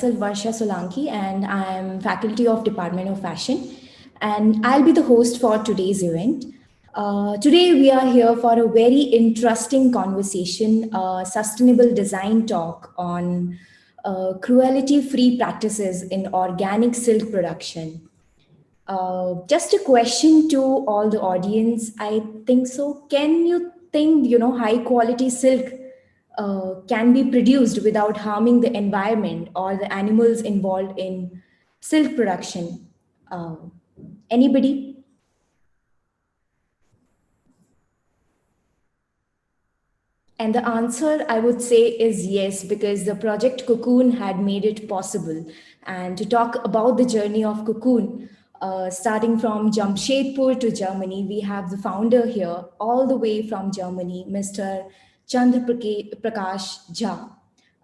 myself Varsha Solanki, and I am faculty of Department of Fashion, and I'll be the host for today's event. Today, we are here for a very interesting conversation, sustainable design talk on cruelty-free practices in organic silk production. Just a question to all the audience. I think so. Can you think, high quality silk can be produced without harming the environment or the animals involved in silk production? Uh, Anybody? And the answer, I would say, is yes, because the project Cocoon had made it possible. And to talk about the journey of Cocoon, starting from Jamshedpur to Germany, we have the founder here, all the way from Germany, Mr. Prakash Jha.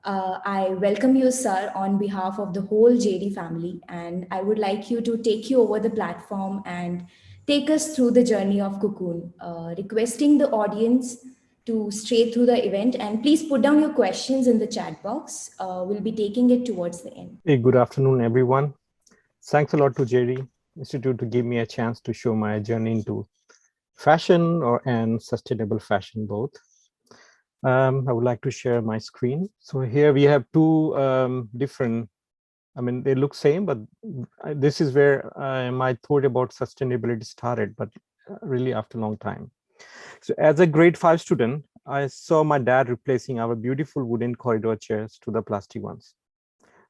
I welcome you, sir, on behalf of the whole JD family, and I would like you to take you over the platform and take us through the journey of Cocoon, requesting the audience to stray through the event. And please put down your questions in the chat box. We'll be taking it towards the end. Hey, good afternoon, everyone. Thanks a lot to JD Institute to give me a chance to show my journey into fashion and sustainable fashion both. I would like to share my screen. So here we have two different, they look same, but this is where my thought about sustainability started, but really after a long time. So as a grade 5 student, I saw my dad replacing our beautiful wooden corridor chairs to the plastic ones.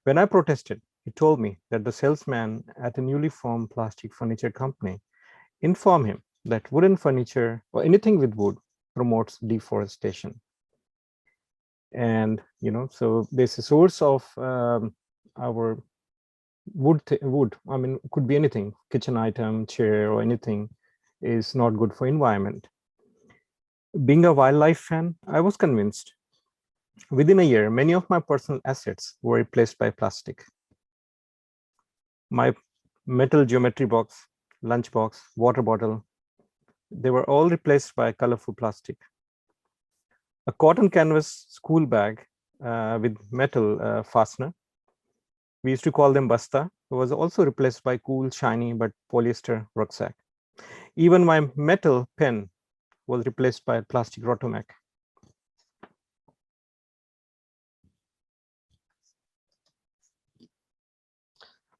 When I protested, he told me that the salesman at a newly formed plastic furniture company informed him that wooden furniture or anything with wood promotes deforestation. And, so there's a source of our wood, could be anything, kitchen item, chair, or anything is not good for environment. Being a wildlife fan, I was convinced. Within a year, many of my personal assets were replaced by plastic. My metal geometry box, lunch box, water bottle, they were all replaced by colorful plastic. A cotton canvas school bag with metal fastener, we used to call them basta, was also replaced by cool, shiny, but polyester rucksack. Even my metal pen was replaced by plastic Rotomac.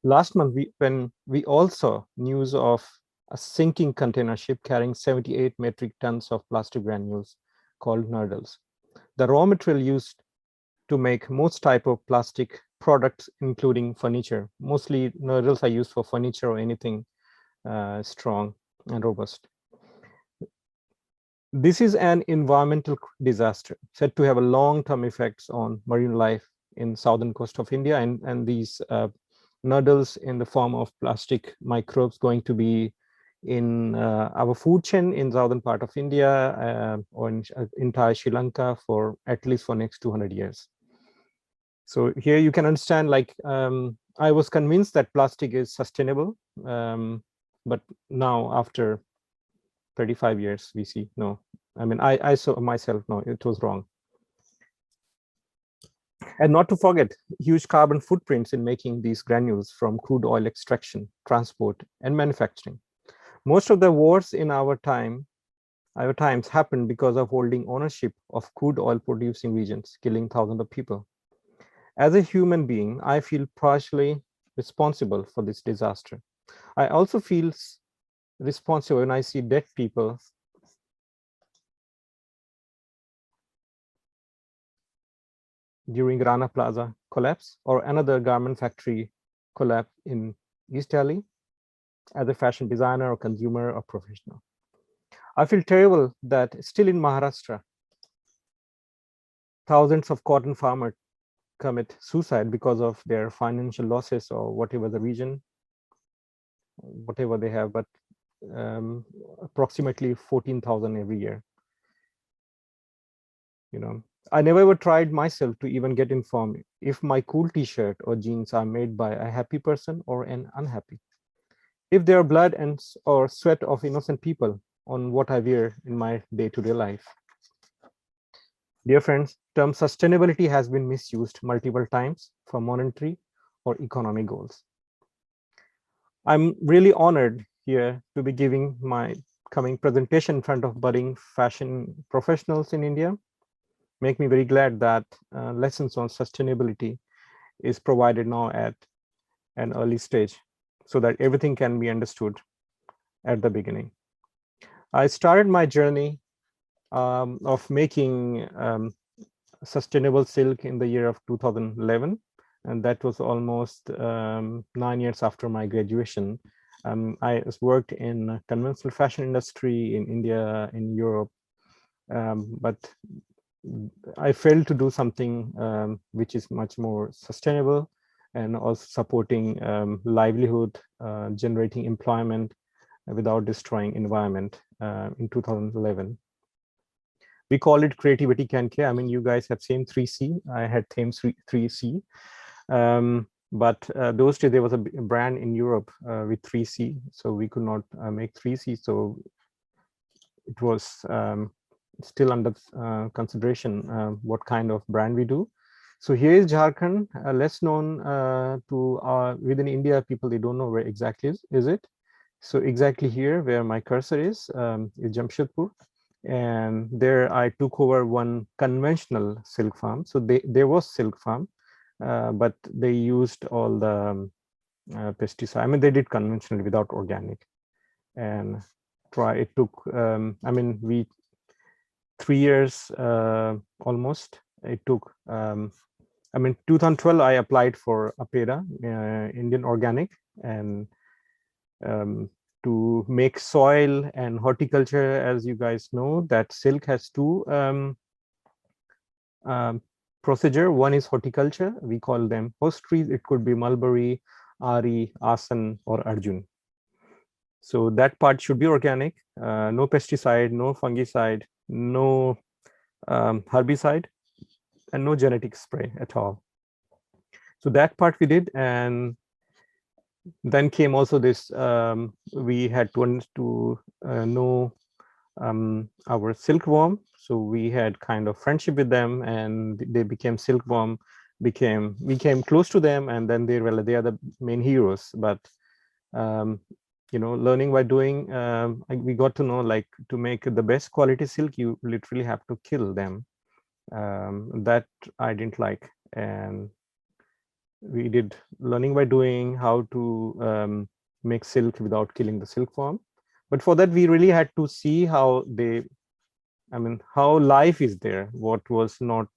Last month, when we all saw news of a sinking container ship carrying 78 metric tons of plastic granules called nurdles. The raw material used to make most type of plastic products, including furniture. Mostly nurdles are used for furniture or anything strong and robust. This is an environmental disaster said to have a long-term effects on marine life in southern coast of India, and these nurdles in the form of plastic microbes going to be in our food chain in southern part of India or in entire Sri Lanka for at least for next 200 years. So here you can understand, like, I was convinced that plastic is sustainable, but now after 35 years, we see, no, I saw myself, no, it was wrong. And not to forget huge carbon footprints in making these granules from crude oil extraction, transport, and manufacturing. Most of the wars in our times happened because of holding ownership of crude oil producing regions, killing thousands of people. As a human being, I feel partially responsible for this disaster. I also feel responsible when I see dead people during Rana Plaza collapse or another garment factory collapse in East Delhi as a fashion designer or consumer or professional. I feel terrible that still in Maharashtra, thousands of cotton farmers commit suicide because of their financial losses or whatever the reason, whatever they have, but approximately 14,000 every year. I never ever tried myself to even get informed if my cool t-shirt or jeans are made by a happy person or an unhappy. If there are blood and or sweat of innocent people on what I wear in my day-to-day life. Dear friends, term sustainability has been misused multiple times for monetary or economic goals. I'm really honored here to be giving my coming presentation in front of budding fashion professionals in India. Make me very glad that lessons on sustainability is provided now at an early stage so that everything can be understood at the beginning. I started my journey of making sustainable silk in the year of 2011, and that was almost 9 years after my graduation. I worked in conventional fashion industry in India, in Europe, but I failed to do something which is much more sustainable and also supporting livelihood, generating employment without destroying environment in 2011. We call it creativity can care. I mean, you guys have same 3C. I had same 3C. But those days there was a brand in Europe with 3C, so we could not make 3C. So it was still under consideration what kind of brand we do. So here is Jharkhand, less known to within India people. They don't know where exactly is it. So exactly here where my cursor is Jamshedpur. And there I took over one conventional silk farm. So there was silk farm, but they used all the pesticide. I mean, they did conventionally without organic. And it took, I mean, 3 years almost. It took, I mean, 2012, I applied for APEDA, Indian Organic, and to make soil and horticulture, as you guys know, that silk has two procedure. One is horticulture. We call them host trees. It could be mulberry, ari, asan, or arjun. So that part should be organic, no pesticide, no fungicide, no herbicide, and no genetic spray at all. So that part we did, and then came also this, we had to know our silkworm. So we had kind of friendship with them, and they became silkworm, we came close to them, and then they are the main heroes. But you know, learning by doing, we got to know, like, to make the best quality silk, you literally have to kill them. That I didn't like, and we did learning by doing how to make silk without killing the silkworm. But for that, we really had to see how they, I mean, how life is there, what was not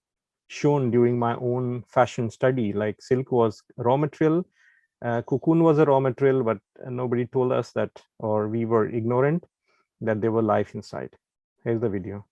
shown during my own fashion study. Like silk was raw material, cocoon was a raw material, but nobody told us that, or we were ignorant that there were life inside. Here's the video.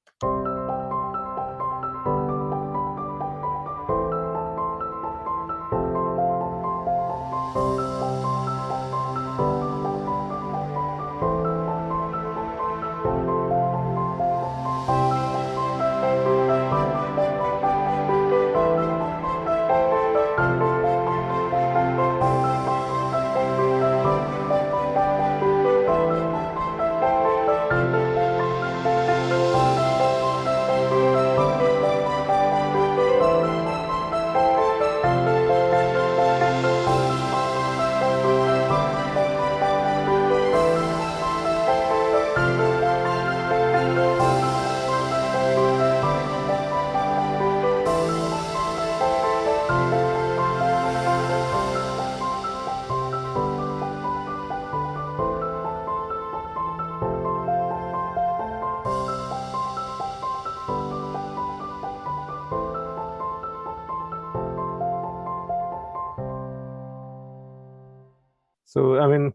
So, I mean,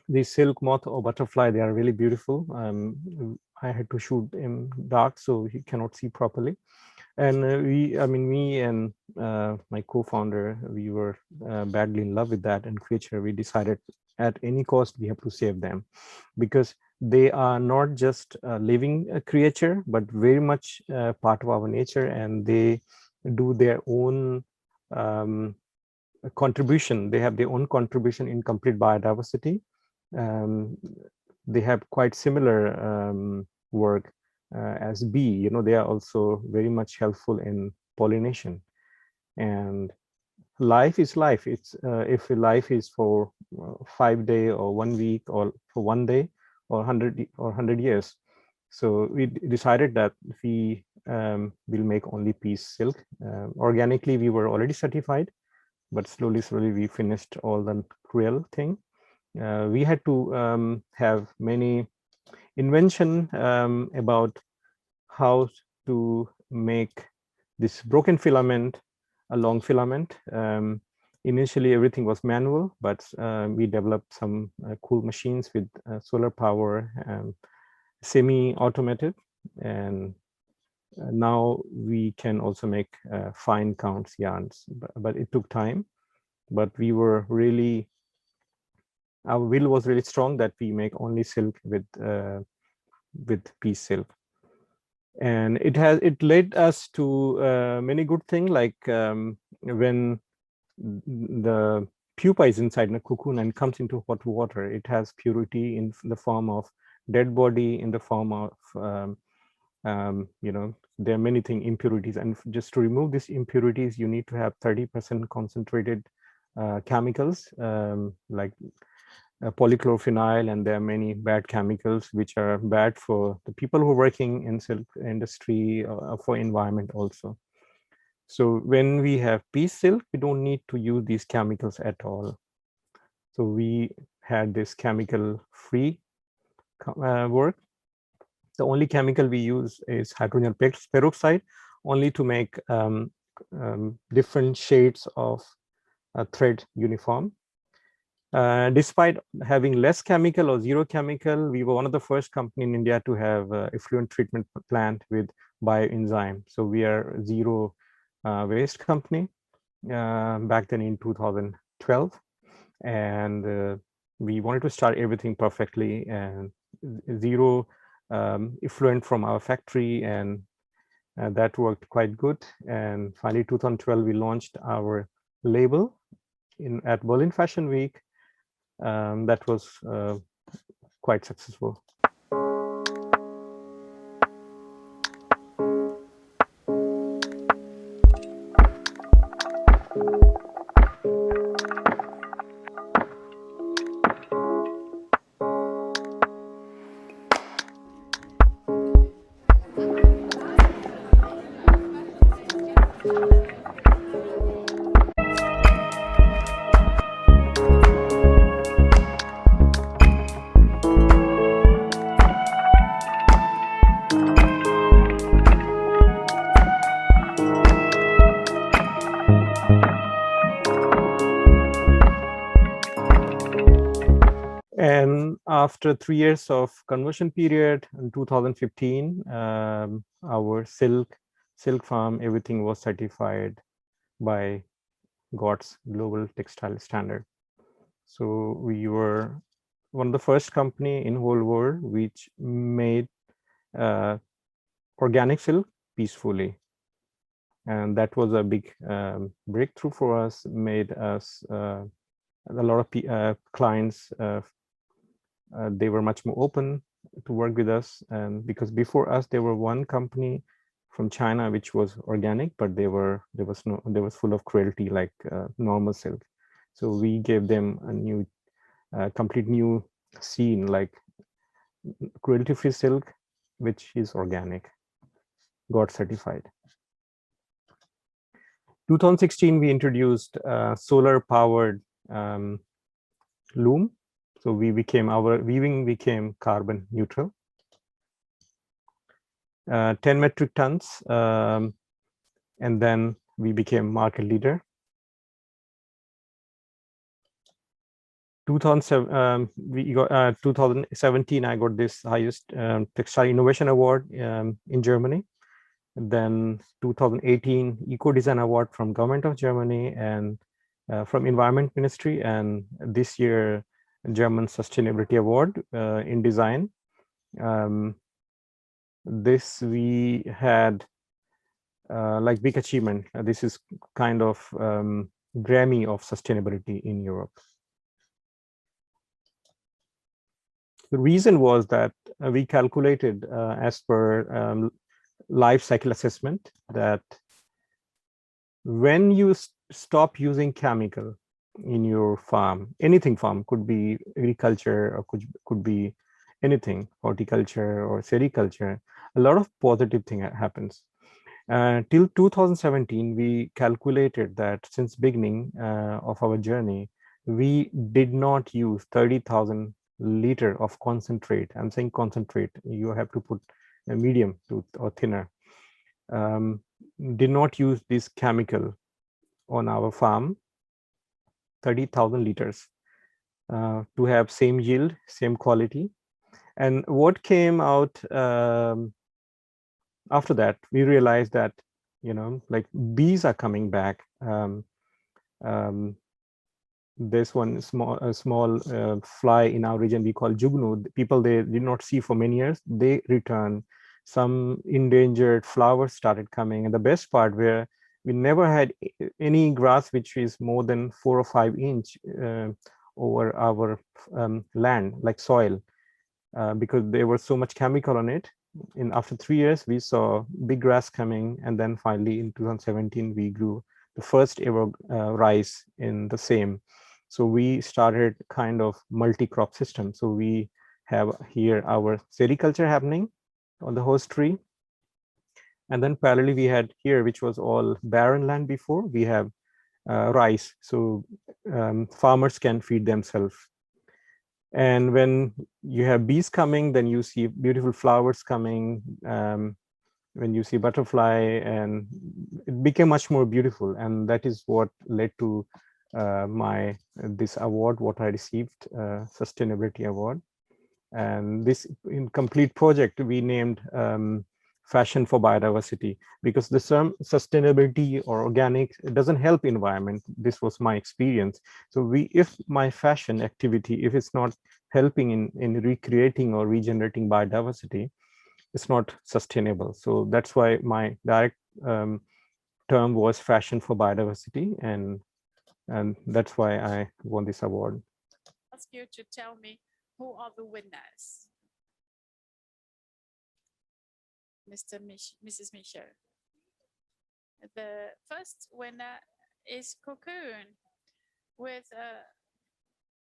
the silk moth or butterfly, they are really beautiful. I had to shoot in dark, so he cannot see properly. And me and my co-founder, we were badly in love with that and creature. We decided at any cost we have to save them, because they are not just a living creature, but very much part of our nature, and they do their own contribution. They have their own contribution in complete biodiversity. They have quite similar work as bee. You know, they are also very much helpful in pollination. And life is life. It's if life is for 5 days or 1 week or for 1 day or 100 years. So we decided that we will make only piece silk. Organically, we were already certified, but slowly we finished all the Cruel thing. We had to have many invention about how to make this broken filament a long filament. Initially, everything was manual, but we developed some cool machines with solar power, semi-automated, and now we can also make fine counts yarns. But it took time. But we were really, our will was really strong that we make only silk with piece silk. And it led us to many good things, like when the pupa is inside a cocoon and comes into hot water, it has purity in the form of dead body, in the form of there are many things, impurities, and just to remove these impurities you need to have 30% concentrated chemicals, like polychlorophenyl, and there are many bad chemicals which are bad for the people who are working in silk industry, for environment also. So when we have piece silk, we don't need to use these chemicals at all. So we had this chemical free work. The only chemical we use is hydrogen peroxide, only to make different shades of thread uniform. Despite having less chemical or zero chemical, we were one of the first company in India to have effluent treatment plant with bioenzyme. So we are zero waste company back then in 2012. And we wanted to start everything perfectly and zero effluent from our factory, and that worked quite good. And finally 2012 we launched our label at Berlin Fashion Week. That was quite successful. And after 3 years of conversion period in 2015, our silk farm, everything was certified by GOTS Global Textile Standard. So we were one of the first company in whole world which made organic silk peacefully. And that was a big breakthrough for us, made us a lot of clients, they were much more open to work with us. And because before us, there were one company from China which was organic, but there was full of cruelty, like normal silk. So we gave them a new, complete new scene, like cruelty-free silk, which is organic, got certified. 2016, we introduced solar-powered loom. So our weaving became carbon neutral. 10 metric tons, and then we became market leader. 2017, I got this highest Textile Innovation Award in Germany. And then 2018, Eco Design Award from Government of Germany and from Environment Ministry. And this year, German Sustainability Award in design. This we had like big achievement. This is kind of Grammy of sustainability in Europe. The reason was that we calculated as per life cycle assessment that when you stop using chemical in your farm. Anything farm, could be agriculture or could be anything, horticulture or sericulture. A lot of positive thing happens. Till 2017, we calculated that since beginning of our journey, we did not use 30,000 liter of concentrate. I'm saying concentrate. You have to put a medium to or thinner. Did not use this chemical on our farm, 30,000 liters, to have same yield, same quality. And what came out after that, we realized that, like bees are coming back. This one small fly in our region we call jugnu. People they did not see for many years, they return. Some endangered flowers started coming, and the best part where we never had any grass which is more than 4 or 5 inch over our land, like soil, because there was so much chemical on it. In after 3 years we saw big grass coming, and then finally in 2017 we grew the first ever rice in the same. So we started kind of multi-crop system. So we have here our sericulture happening on the host tree, and then parallelly we had here, which was all barren land before, we have rice. So farmers can feed themselves. And when you have bees coming, then you see beautiful flowers coming. When you see butterfly, and it became much more beautiful. And that is what led to this award, what I received, sustainability award. And this incomplete project we named Fashion for Biodiversity, because the term sustainability or organic, it doesn't help environment. This was my experience. So if my fashion activity, if it's not helping in recreating or regenerating biodiversity, it's not sustainable. So that's why my direct term was Fashion for Biodiversity, and that's why I won this award. Ask you to tell me who are the winners. Mrs. Michaud. The first winner is Cocccon with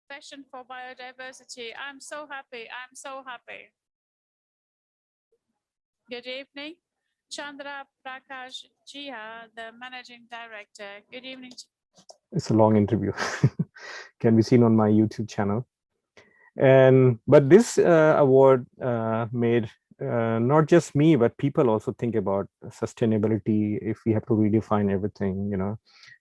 Fashion for Biodiversity. I'm so happy. I'm so happy. Good evening. Chandra Prakash Jha, the Managing Director. Good evening. It's a long interview. Can be seen on my YouTube channel. But this award made not just me, but people also think about sustainability. If we have to redefine everything,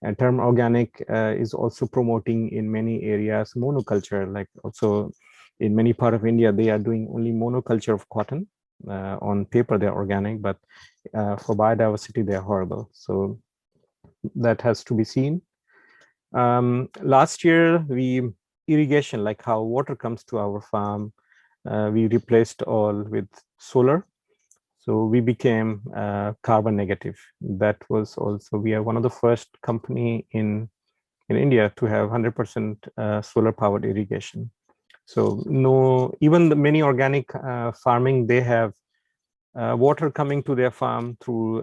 and term organic is also promoting in many areas monoculture. Like also in many part of India, they are doing only monoculture of cotton. On paper they're organic, but for biodiversity they're horrible. So that has to be seen. Last year we irrigation, like how water comes to our farm, we replaced all with solar. So we became carbon negative. That was also, we are one of the first company in India to have 100% solar powered irrigation. So no, even the many organic farming, they have water coming to their farm through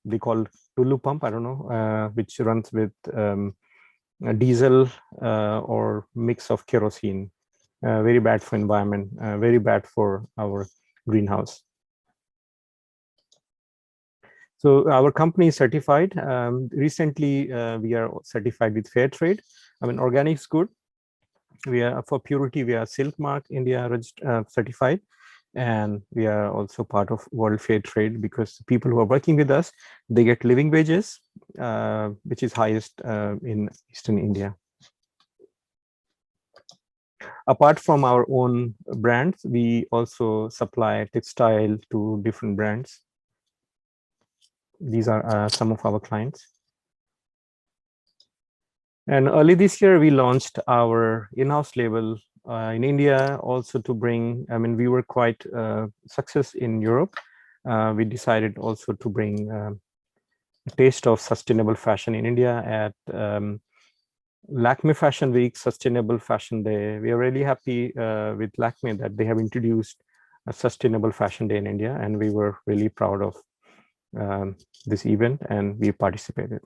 they call tulu pump, I don't know, which runs with diesel or mix of kerosene. Very bad for environment, very bad for our greenhouse. So our company is certified. Recently, we are certified with fair trade. I mean, organic is good. We are for purity, we are Silk Mark India certified. And we are also part of World Fair Trade, because people who are working with us, they get living wages, which is highest in Eastern India. Apart from our own brands, we also supply textile to different brands. These are some of our clients. And early this year, we launched our in-house label in India, also to bring, I mean, we were quite success in Europe. We decided also to bring a taste of sustainable fashion in India at Lakme Fashion Week, Sustainable Fashion Day. We are really happy with Lakme that they have introduced a Sustainable Fashion Day in India, and we were really proud of this event, and we participated.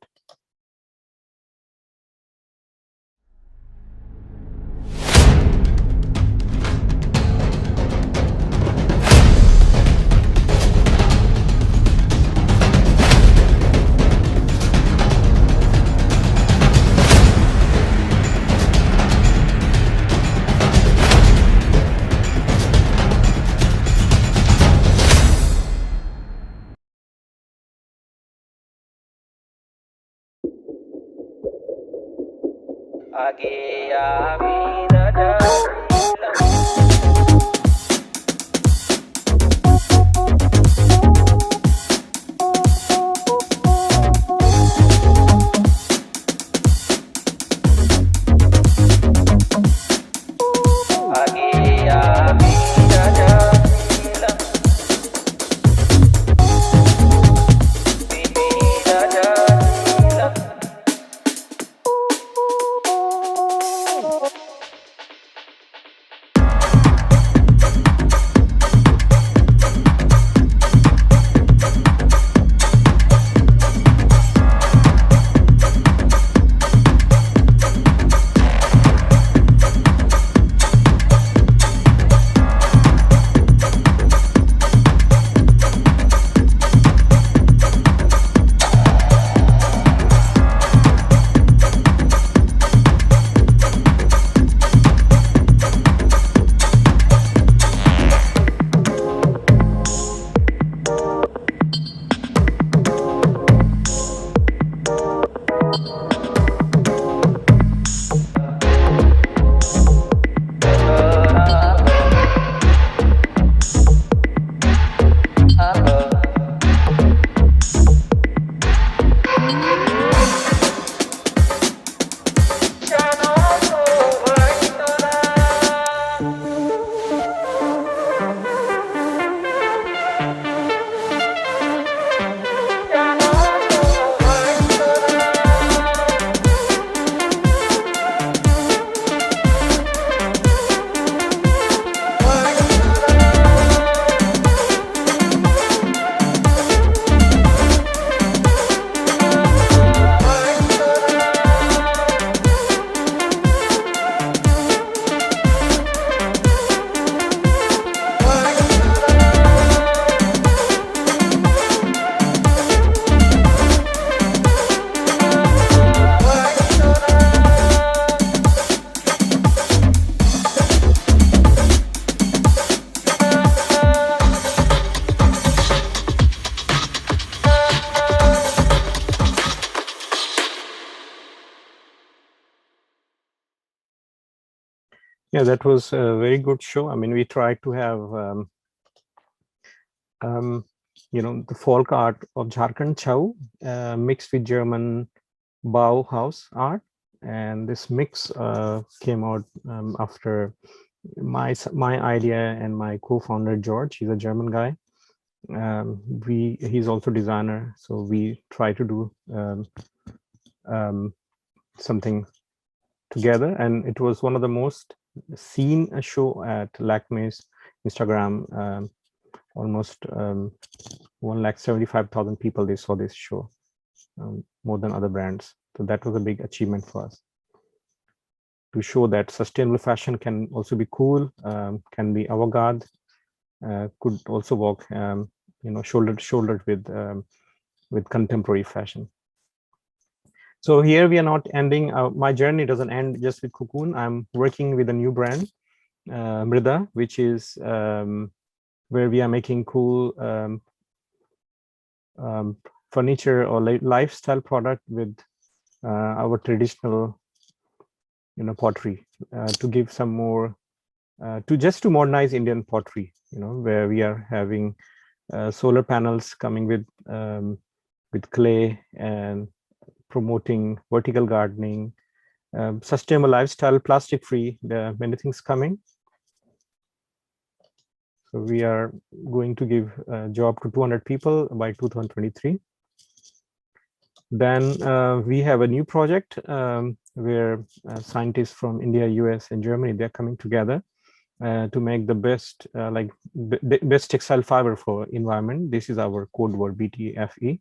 Yeah, that was a very good show. I mean, we tried to have, the folk art of Jharkhand Chau mixed with German Bauhaus art. And this mix came out after my idea, and my co-founder, George, he's a German guy. He's also designer. So we try to do something together. And it was one of the most seen show at Lakme's Instagram. Almost 175,000 people, they saw this show, more than other brands. So that was a big achievement for us, to show that sustainable fashion can also be cool, can be avant-garde, could also walk shoulder to shoulder with contemporary fashion. So here we are not ending. My journey doesn't end just with Cocccon. I'm working with a new brand, Mrida, which is where we are making cool furniture or lifestyle product with our traditional, pottery, to give some more, to modernize Indian pottery, where we are having solar panels coming with clay, and promoting vertical gardening, sustainable lifestyle, plastic free. There are many things coming. So we are going to give a job to 200 people by 2023. Then we have a new project where scientists from India, US, and Germany, they're coming together to make the best, best textile fiber for environment. This is our code word, BTFE.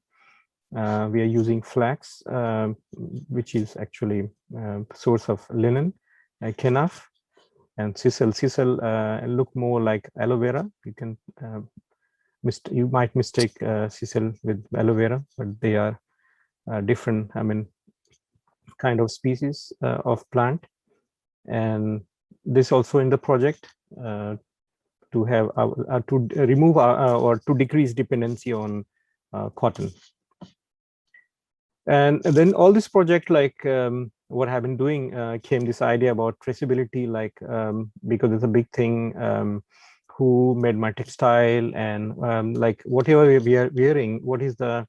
We are using flax, which is actually source of linen, kenaf, and sisal. Sisal look more like aloe vera. You can you might mistake sisal with aloe vera, but they are different, kind of species of plant. And this also in the project to have to remove or to decrease dependency on cotton. And then all this project, like what I've been doing came this idea about traceability, like because it's a big thing. Who made my textile, and like whatever we are wearing, what is the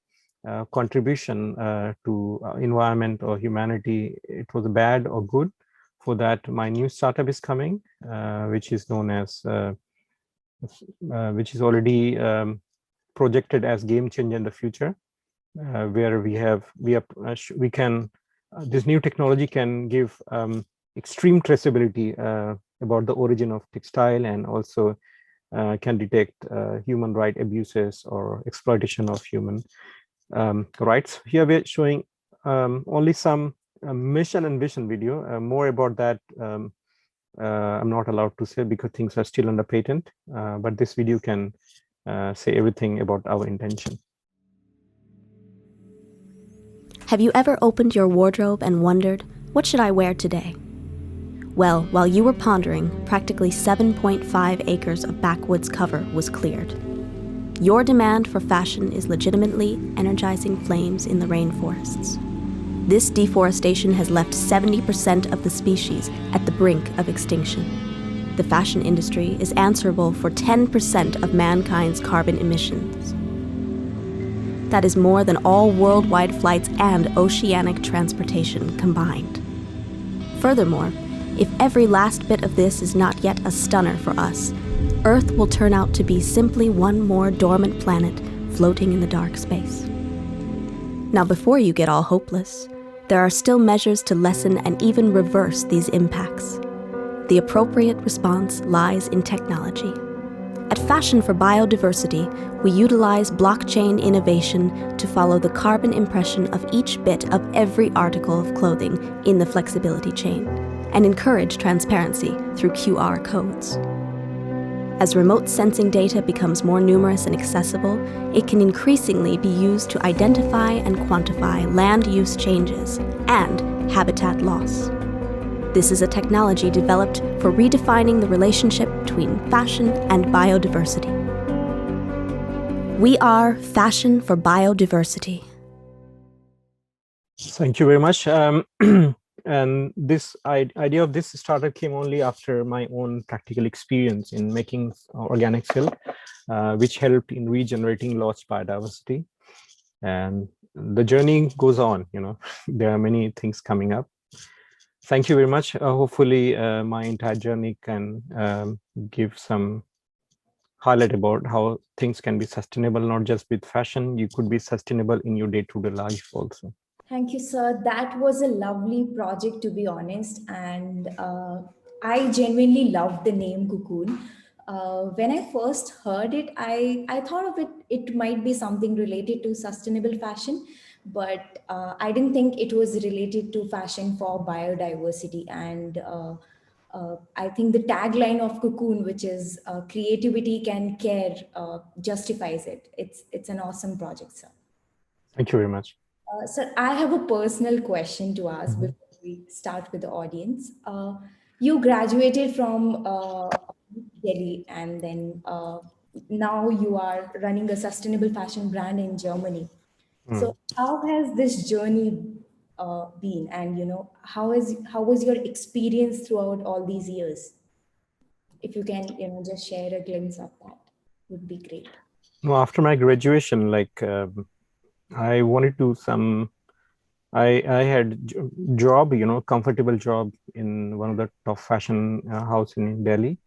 contribution to environment or humanity? It was bad or good. For that, my new startup is coming, which is known as, which is already projected as game changer in the future, where we can this new technology can give extreme traceability about the origin of textile, and also can detect human right abuses or exploitation of human rights. Here we're showing only some mission and vision video. More about that I'm not allowed to say because things are still under patent, but this video can say everything about our intention. Have you ever opened your wardrobe and wondered, what should I wear today? Well, while you were pondering, practically 7.5 acres of backwoods cover was cleared. Your demand for fashion is legitimately energizing flames in the rainforests. This deforestation has left 70% of the species at the brink of extinction. The fashion industry is answerable for 10% of mankind's carbon emissions. That is more than all worldwide flights and oceanic transportation combined. Furthermore, if every last bit of this is not yet a stunner for us, Earth will turn out to be simply one more dormant planet floating in the dark space. Now, before you get all hopeless, there are still measures to lessen and even reverse these impacts. The appropriate response lies in technology. At Fashion for Biodiversity, we utilize blockchain innovation to follow the carbon impression of each bit of every article of clothing in the flexibility chain, and encourage transparency through QR codes. As remote sensing data becomes more numerous and accessible, it can increasingly be used to identify and quantify land use changes and habitat loss. This is a technology developed for redefining the relationship between fashion and biodiversity. We are Fashion for Biodiversity. Thank you very much. And this idea of this startup came only after my own practical experience in making organic silk, which helped in regenerating lost biodiversity. And the journey goes on, there are many things coming up. Thank you very much. Hopefully my entire journey can give some highlight about how things can be sustainable, not just with fashion. You could be sustainable in your day-to-day life also. Thank you, sir. That was a lovely project, to be honest. And I genuinely loved the name Cocoon. When I first heard it, I thought of it, it might be something related to sustainable fashion, but I didn't think it was related to fashion for biodiversity. And I think the tagline of Cocoon, which is creativity can care, justifies it. It's an awesome project, sir. Thank you very much. Sir, I have a personal question to ask before we start with the audience. You graduated from Delhi, and then now you are running a sustainable fashion brand in Germany. So how has this journey been, and how was your experience throughout all these years? If you can just share a glimpse of that, would be great. Well, after my graduation, like I wanted to I had job, comfortable job in one of the top fashion house in Delhi,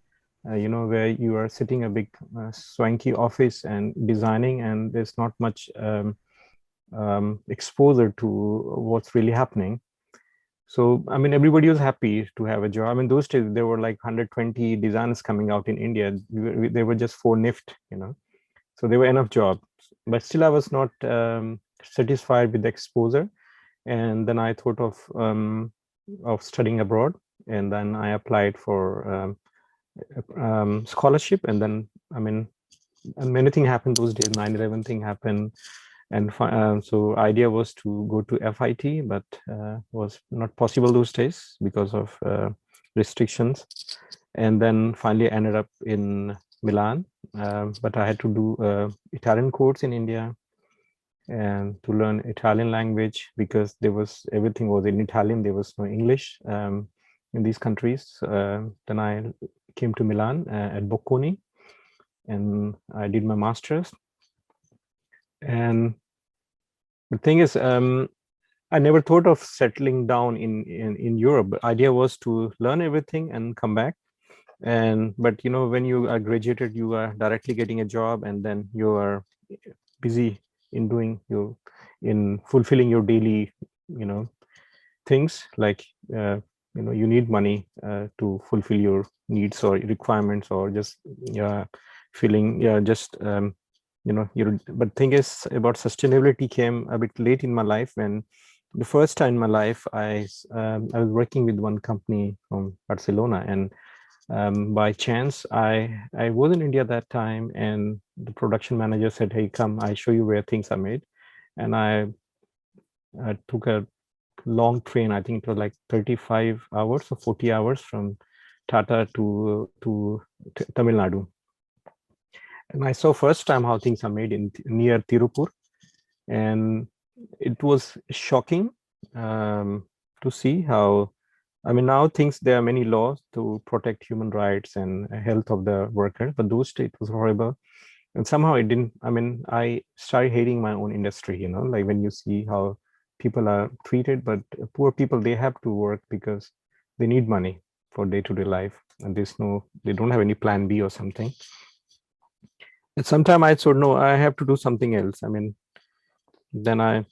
where you are sitting a big swanky office and designing, and there's not much exposure to what's really happening. So, I mean, everybody was happy to have a job. I mean, those days there were like 120 designers coming out in India. There were just 4 NIFT, so there were enough jobs, but still I was not satisfied with the exposure. And then I thought of studying abroad, and then I applied for scholarship. And then, I mean, many things happened those days. 9/11 thing happened, and so idea was to go to FIT, but was not possible those days because of restrictions. And then finally I ended up in Milan, but I had to do Italian course in India. and to learn Italian language because everything was in Italian. There was no English in these countries. Then I came to Milan at Bocconi, and I did my master's. And the thing is, I never thought of settling down in Europe. The idea was to learn everything and come back. But you know, when you are graduated, you are directly getting a job, and then you are busy in fulfilling your daily, things like you need money to fulfill your needs or requirements, or just feeling but thing is about sustainability came a bit late in my life. When the first time in my life I was working with one company from Barcelona, and by chance I was in India that time, and the production manager said, "Hey, come, I show you where things are made." And I took a long train. I think it was like 35 hours or 40 hours from Tata to Tamil Nadu. And I saw first time how things are made near Tirupur, and it was shocking to see how. I mean, now there are many laws to protect human rights and health of the workers, but those days it was horrible. And somehow it didn't. I mean, I started hating my own industry. Like when you see how people are treated, but poor people, they have to work because they need money for day-to-day life, and they don't have any plan B or something. And sometimes I thought, no, I have to do something else. I mean, then I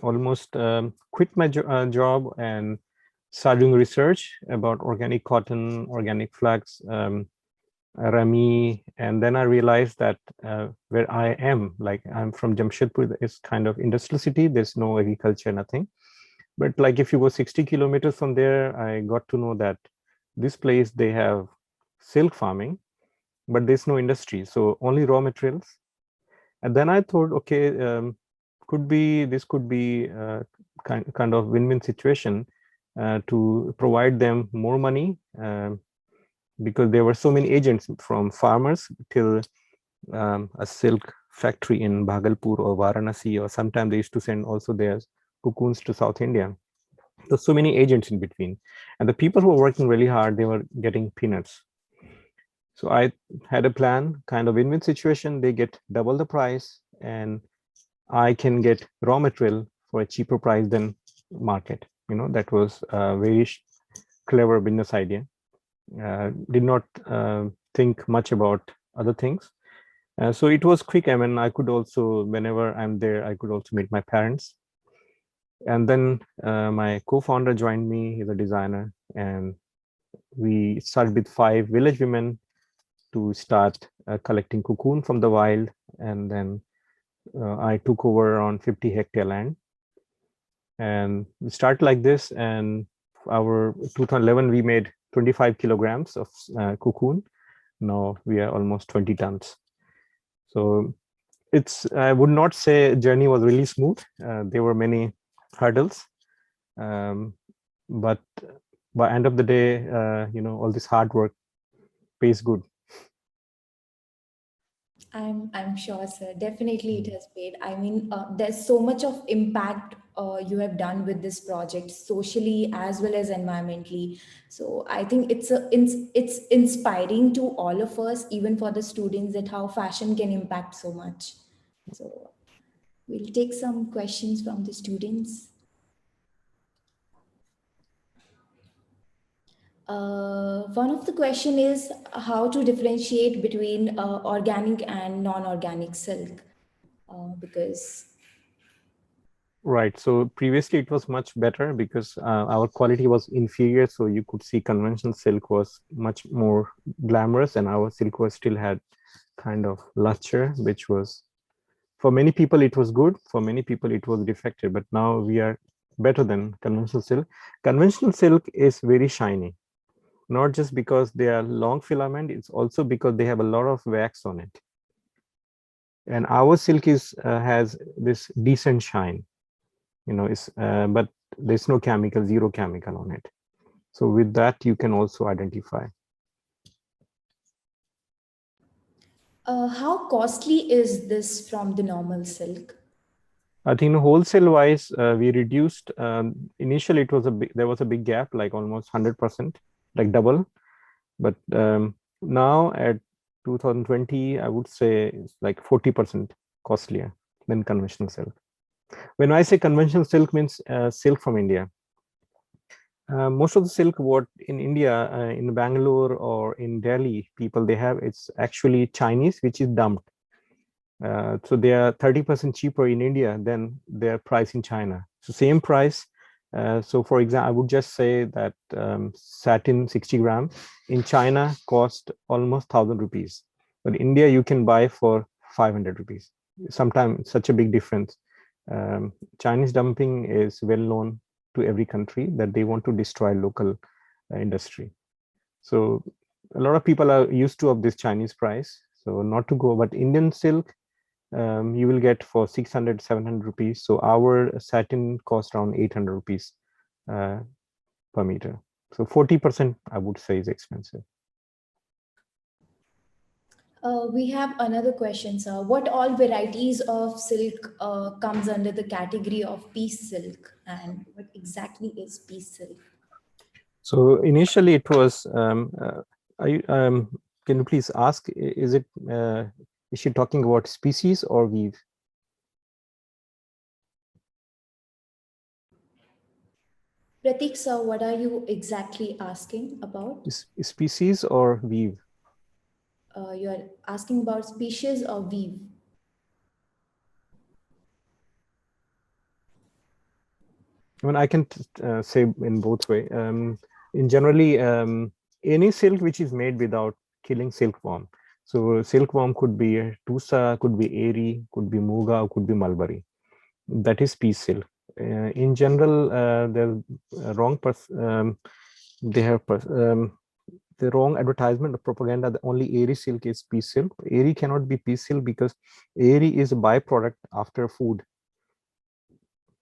almost quit my job and started doing research about organic cotton, organic flax, rami, and then I realized that where I am, like I'm from Jamshedpur, it's kind of industrial city. There's no agriculture, nothing. But like if you go 60 kilometers from there, I got to know that this place, they have silk farming, but there's no industry, so only raw materials. And then I thought, okay, this could be kind of win-win situation to provide them more money, because there were so many agents from farmers till a silk factory in Bhagalpur or Varanasi, or sometimes they used to send also their cocoons to South India. There's so many agents in between, and the people who were working really hard, they were getting peanuts. So I had a plan, kind of win-win situation. They get double the price, and I can get raw material for a cheaper price than market. That was a very clever business idea. Did not think much about other things. So it was quick. I mean, I could also, whenever I'm there, I could also meet my parents. And then my co-founder joined me. He's a designer, and we started with 5 village women to start collecting cocoon from the wild. And then I took over around 50-hectare land, and we started like this. And our 2011, we made 25 kilograms of cocoon. Now we are almost 20 tons. So I would not say journey was really smooth. There were many hurdles, but by end of the day, all this hard work pays good. I'm sure, sir. Definitely it has paid. I mean, there's so much of impact you have done with this project, socially as well as environmentally. So I think it's inspiring to all of us, even for the students, that how fashion can impact so much. So we'll take some questions from the students. One of the question is how to differentiate between organic and non-organic silk, because Right. So previously it was much better because our quality was inferior. So you could see conventional silk was much more glamorous, and our silk was still had kind of luster, which was, for many people it was good, for many people it was defective. But now we are better than conventional silk. Conventional silk is very shiny, not just because they are long filament, it's also because they have a lot of wax on it. And our silk has this decent shine, but there's no chemical, zero chemical on it. So with that, you can also identify. how costly is this from the normal silk? I think wholesale wise, we reduced. Initially, there was a big gap, like almost 100%, like double. But now at 2020, I would say it's like 40% costlier than conventional silk. When I say conventional silk, means silk from India. Most of the silk what in India, in Bangalore or in Delhi, people they have, it's actually Chinese, which is dumped. So they are 30% cheaper in India than their price in China. So same price. So for example, I would just say that satin 60 gram in China cost almost 1,000 rupees. But India you can buy for 500 rupees. Sometimes such a big difference. Chinese dumping is well known to every country that they want to destroy local industry. So a lot of people are used to of this Chinese price. So not to go, but Indian silk, you will get for 600, 700 rupees. So our satin cost around 800 rupees per meter. So 40%, I would say, is expensive. We have another question, sir. What all varieties of silk comes under the category of piece silk, and what exactly is piece silk? So initially it was, can you please ask, is she talking about species or weave? Pratik, sir, what are you exactly asking about? Species or weave? You're asking about species or weave? I mean, I can say in both way. In generally, any silk which is made without killing silkworm. So silkworm could be tussa, could be eri, could be muga, could be mulberry. That is piece silk. In general, they have the wrong advertisement of propaganda that only eri silk is piece silk. Eri cannot be piece silk because eri is a byproduct after food.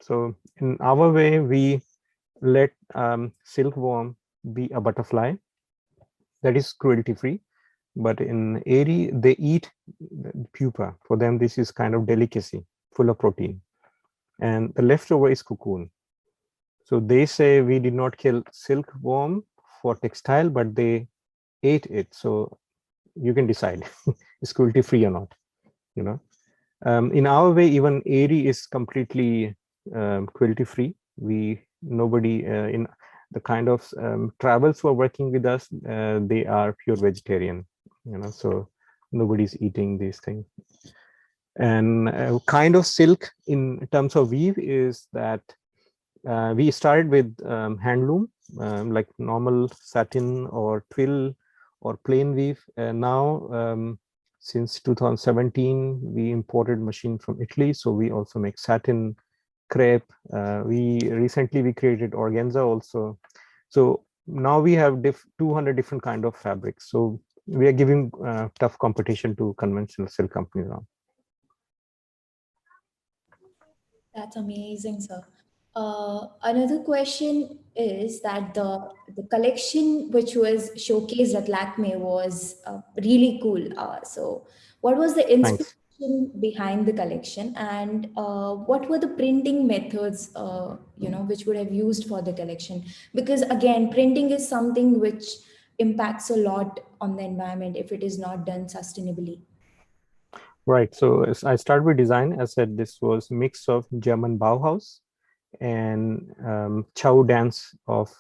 So in our way, we let silkworm be a butterfly that is cruelty free. But in eri, they eat pupa. For them, this is kind of delicacy, full of protein. And the leftover is cocoon. So they say we did not kill silkworm for textile, but they ate it. So you can decide is cruelty free or not, you know. In our way, even eri is completely cruelty free. Nobody in the kind of travels who are working with us, they are pure vegetarian, you know, so nobody's eating these things. And kind of silk in terms of weave is that we started with handloom, like normal satin or twill or plain weave. Now, since 2017, we imported machine from Italy. So we also make satin, crepe. We created organza also. So now we have 200 different kind of fabrics. So we are giving tough competition to conventional silk companies now. That's amazing, sir. Another question is that the collection which was showcased at Lakme was really cool. So, what was the Thanks. inspiration behind the collection, and what were the printing methods, which would have used for the collection? Because again, printing is something which impacts a lot on the environment if it is not done sustainably. Right. So as I started with design, I said this was a mix of German Bauhaus and Chow dance of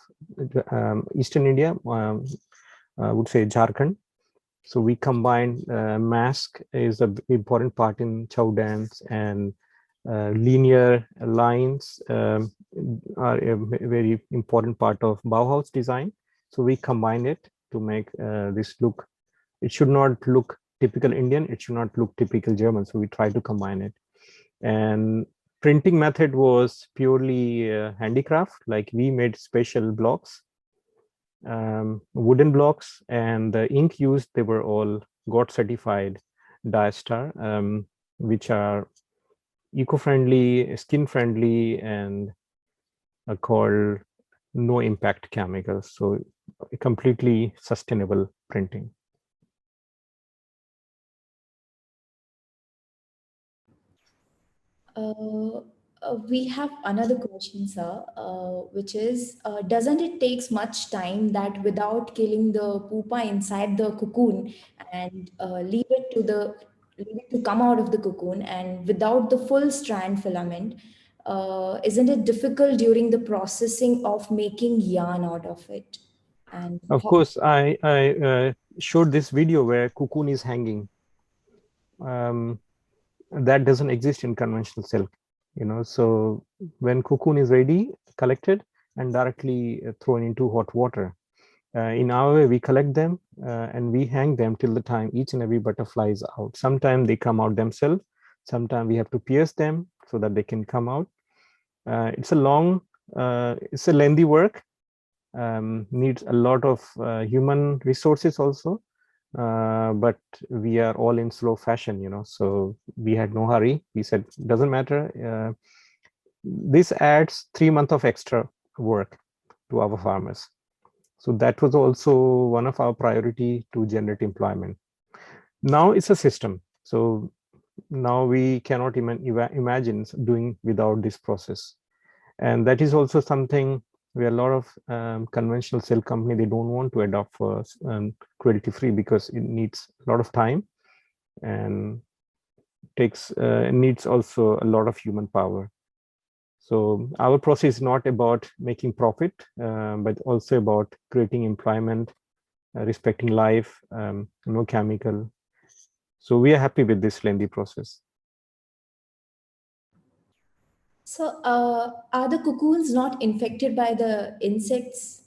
Eastern India, I would say Jharkhand. So we combined mask is an important part in Chow dance, and linear lines are a very important part of Bauhaus design. So we combine it to make this look. It should not look typical Indian. It should not look typical German. So we try to combine it. And printing method was purely handicraft. Like we made special blocks, wooden blocks, and the ink used, they were all GOT certified diastar, which are eco-friendly, skin-friendly, and are called no impact chemicals. So completely sustainable printing. Uh, we have another question, sir, which is, doesn't it takes much time that without killing the pupa inside the cocoon and leave it to come out of the cocoon and without the full strand filament, isn't it difficult during the processing of making yarn out of it? And Of how, course, I showed this video where cocoon is hanging. That doesn't exist in conventional silk, so when cocoon is ready, collected and directly thrown into hot water. In our way, we collect them and we hang them till the time each and every butterfly is out. Sometimes they come out themselves, sometimes we have to pierce them so that they can come out. It's a lengthy work, needs a lot of human resources also. But we are all in slow fashion, so we had no hurry. We said, doesn't matter. This adds 3 months of extra work to our farmers. So that was also one of our priority to generate employment. Now it's a system. So now we cannot even imagine doing without this process. And that is also something where a lot of conventional silk company, they don't want to adopt for cruelty free because it needs a lot of time and needs also a lot of human power. So our process is not about making profit, but also about creating employment, respecting life, no chemical. So we are happy with this lengthy process. so, are the cocoons not infected by the insects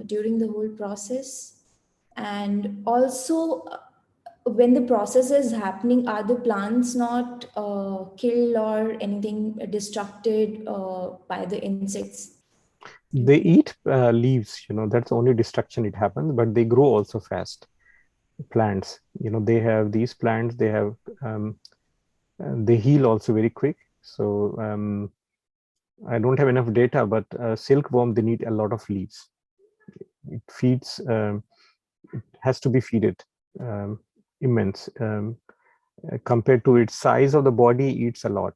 during the whole process? And also, when the process is happening, are the plants not killed or anything destructed by the insects? They eat leaves, that's the only destruction it happens, but they grow also fast. Plants, they have these plants, they heal also very quick. So I don't have enough data, but silkworm, they need a lot of leaves. It feeds, it has to be feeded immense. Compared to its size of the body, eats a lot,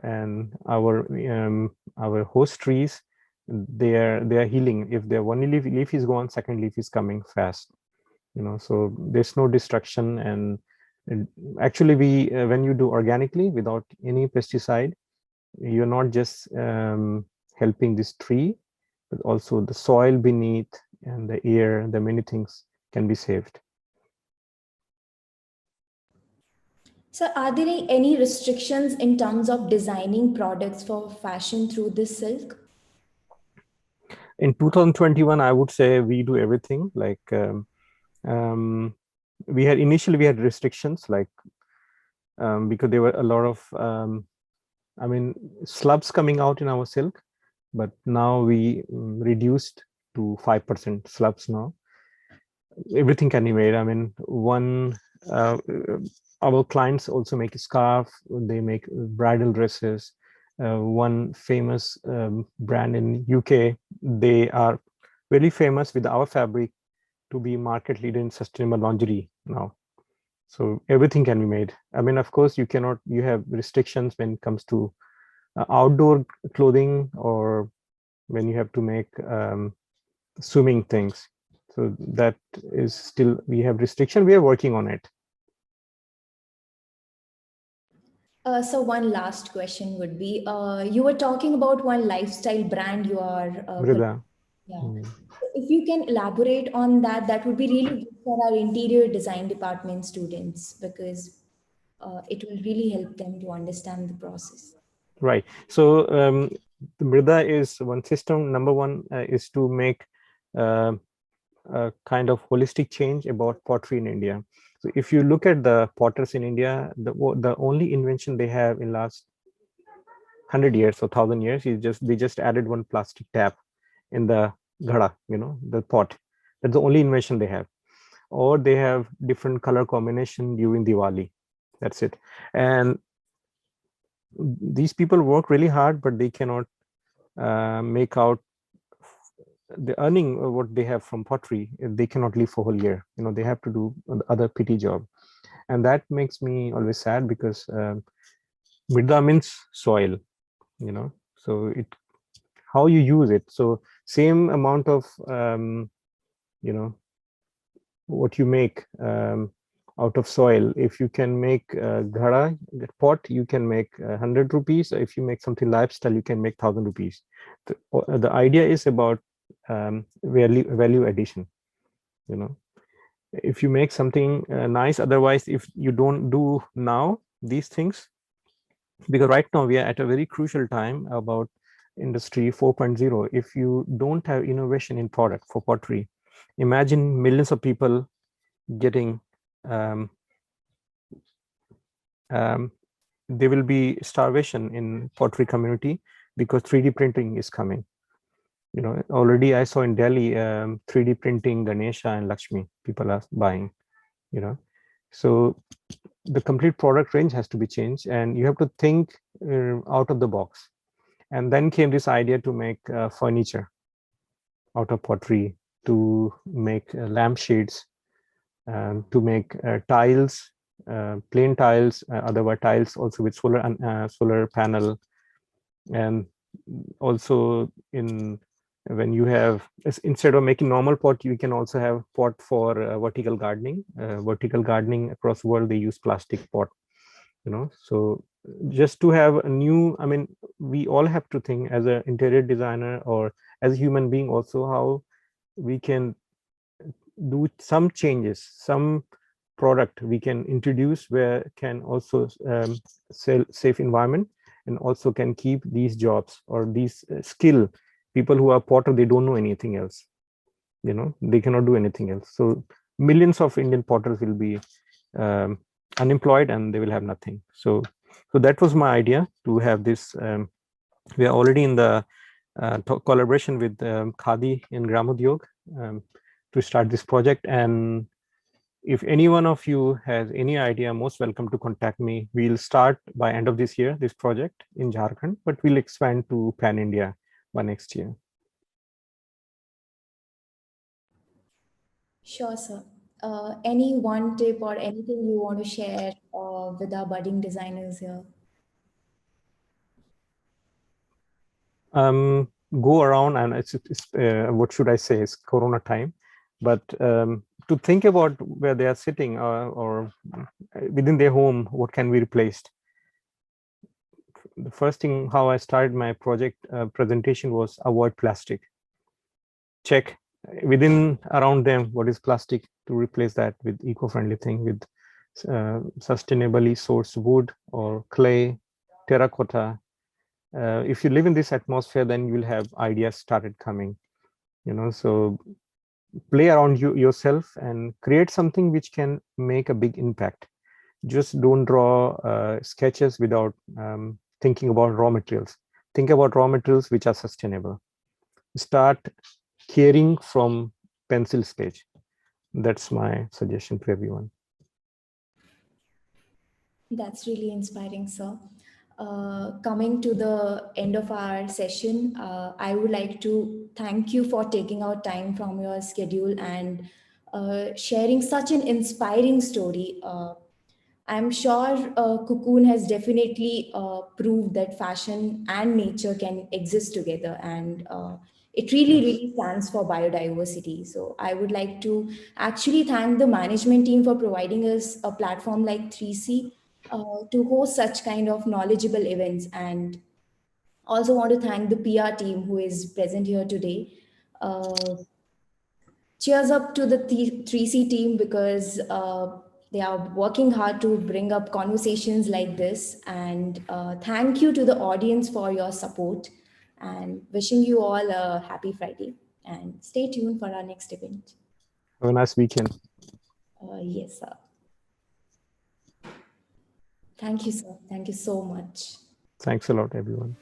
and our host trees, they are healing. If their one leaf is gone, second leaf is coming fast, so there's no destruction. And actually we when you do organically without any pesticide, you're not just helping this tree, but also the soil beneath and the air, the many things can be saved. So, are there any restrictions in terms of designing products for fashion through this silk? In 2021, I would say we do everything. Like we had restrictions, like because there were a lot of slubs coming out in our silk, but now we reduced to 5% slubs now. Everything can be made. Our clients also make a scarf, they make bridal dresses. One famous brand in UK, they are very famous with our fabric to be market leader in sustainable lingerie now. So everything can be made. Of course, you have restrictions when it comes to outdoor clothing, or when you have to make swimming things. So that is still, we have restriction. We are working on it. So one last question would be, you were talking about one lifestyle brand you are, Brida. yeah. If you can elaborate on that, that would be really good for our interior design department students, because it will really help them to understand the process. Right. So the Brida is one system. Number one is to make a kind of holistic change about pottery in India. So if you look at the potters in India, the only invention they have in last 100 years or 1000 years is they just added one plastic tap in the ghada, the pot. That's the only invention they have. Or they have different color combination during Diwali. That's it. And these people work really hard, but they cannot make out the earning what they have from pottery. They cannot live for a whole year. They have to do other petty job, and that makes me always sad, because Mrida means soil, so how you use it. So same amount of, what you make out of soil. If you can make a ghada pot, you can make 100 rupees. If you make something lifestyle, you can make 1,000 rupees. The idea is about value addition. If you make something nice, otherwise, if you don't do now these things, because right now we are at a very crucial time about industry 4.0. If you don't have innovation in product for pottery, imagine millions of people getting there will be starvation in pottery community because 3D printing is coming. Already I saw in Delhi 3D printing Ganesha and Lakshmi people are buying. So the complete product range has to be changed, and you have to think out of the box. And then came this idea to make furniture out of pottery, to make lampshades, to make tiles, plain tiles, otherwise tiles also with solar panel. And also when you have, instead of making normal pot, you can also have pot for vertical gardening. Vertical gardening across the world, they use plastic pot. So just to have a new, we all have to think as an interior designer or as a human being also, how we can do some changes, some product we can introduce where can also safe environment, and also can keep these jobs or these skill. People who are potter, they don't know anything else. They cannot do anything else. So millions of Indian potters will be unemployed and they will have nothing. So that was my idea to have this. We are already in the collaboration with Khadi and Gramodyog to start this project. And if any one of you has any idea, most welcome to contact me. We'll start by end of this year, this project in Jharkhand, but we'll expand to pan India by next year. Sure, sir. Any one tip or anything you want to share with our budding designers here? Go around, and it's what should I say, it's Corona time, but to think about where they are sitting or within their home, what can be replaced. The first thing, how I started my project presentation was avoid plastic. Check within around them what is plastic, to replace that with eco-friendly thing, with sustainably sourced wood or clay, terracotta. If you live in this atmosphere, then you will have ideas started coming. So play around yourself and create something which can make a big impact. Just don't draw sketches without thinking about raw materials. Think about raw materials which are sustainable. Start caring from pencil stage. That's my suggestion to everyone. That's really inspiring, sir. Coming to the end of our session, I would like to thank you for taking out time from your schedule and sharing such an inspiring story. I'm sure Cocccon has definitely proved that fashion and nature can exist together, and it really, really stands for biodiversity. So I would like to actually thank the management team for providing us a platform like 3C to host such kind of knowledgeable events, and also want to thank the PR team who is present here today. Uh, Cheers up to the 3C team, because they are working hard to bring up conversations like this. And thank you to the audience for your support, and wishing you all a happy Friday, and stay tuned for our next event. Have a nice weekend. Yes, sir. Thank you, sir. Thank you so much. Thanks a lot, everyone.